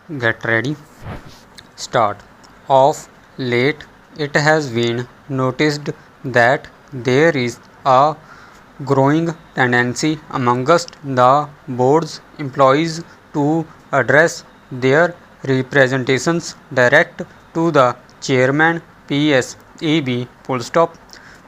Get ready. Start. Of late, it has been noticed that there is a growing tendency amongst the board's employees to address their representations direct to the chairman PSEB. Full stop.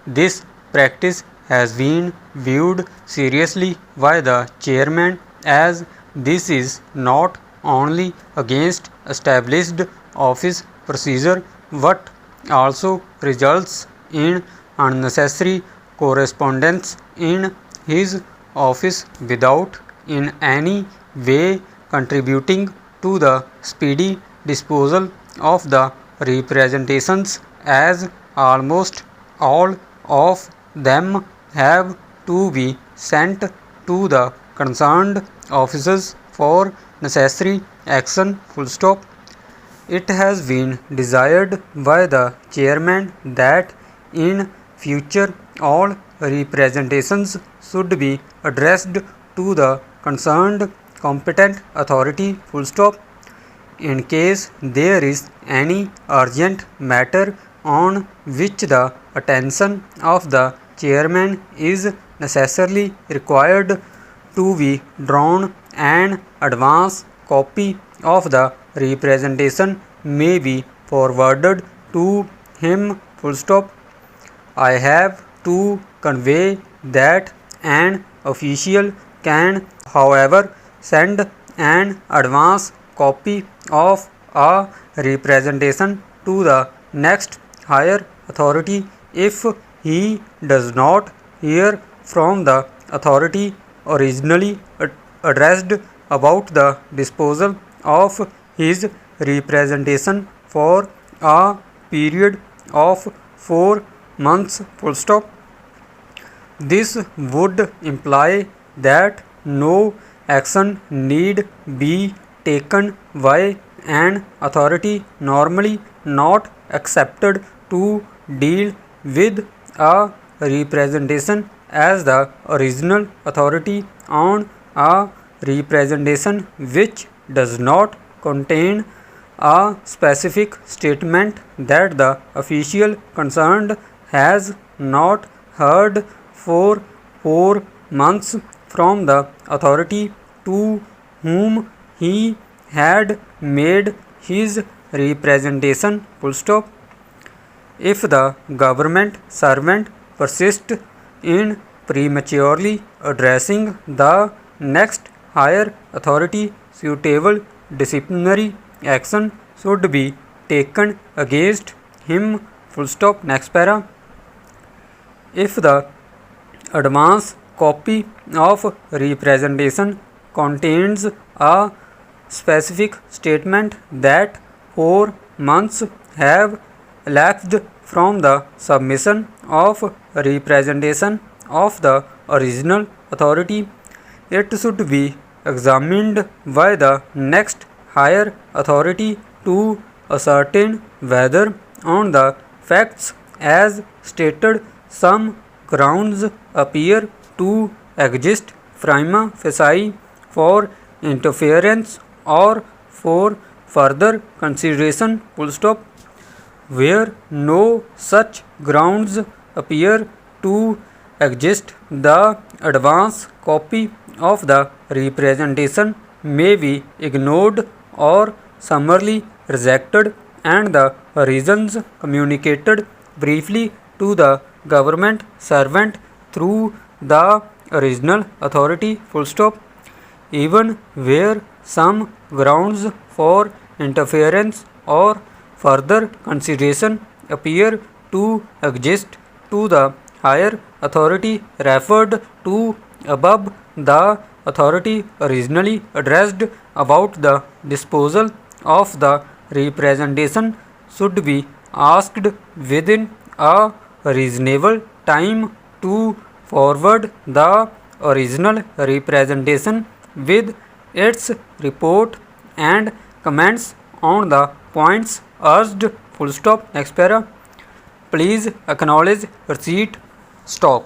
This practice has been viewed seriously by the chairman, as this is not only against established office procedure but also results in unnecessary correspondence in his office without in any way contributing to the speedy disposal of the representations, as almost all of them have to be sent to the concerned offices for necessary action. Full stop. It has been desired by the chairman that in future all representations should be addressed to the concerned competent authority. Full stop. In case there is any urgent matter on which the attention of the chairman is necessarily required to be drawn, an advance copy of the representation may be forwarded to him. Full stop. I have to convey that an official can, however, send an advance copy of a representation to the next higher authority if he does not hear from the authority originally addressed about the disposal of his representation for a period of 4 months. Full stop. This would imply that no action need be taken by an authority normally not accepted to deal with a representation, as the original authority on a representation which does not contain a specific statement that the official concerned has not heard for 4 months from the authority to whom he had made his representation. Full stop. If the government servant persists in prematurely addressing the next higher authority, suitable disciplinary action should be taken against him. Full stop. Next para. If the advance copy of representation contains a specific statement that 4 months have elapsed from the submission of representation of the original authority, it should be examined by the next higher authority to ascertain whether, on the facts as stated, some grounds appear to exist prima facie for interference or for further consideration. Full stop. Where no such grounds appear to exist, the advance copy of the representation may be ignored or summarily rejected, and the reasons communicated briefly to the government servant through the original authority. Full stop. Even where some grounds for interference or further consideration appear to exist to the higher authority referred to above, the authority originally addressed about the disposal of the representation should be asked within a reasonable time to forward the original representation with its report and comments on the points urged. Full stop. Next para. Please acknowledge receipt. Stop.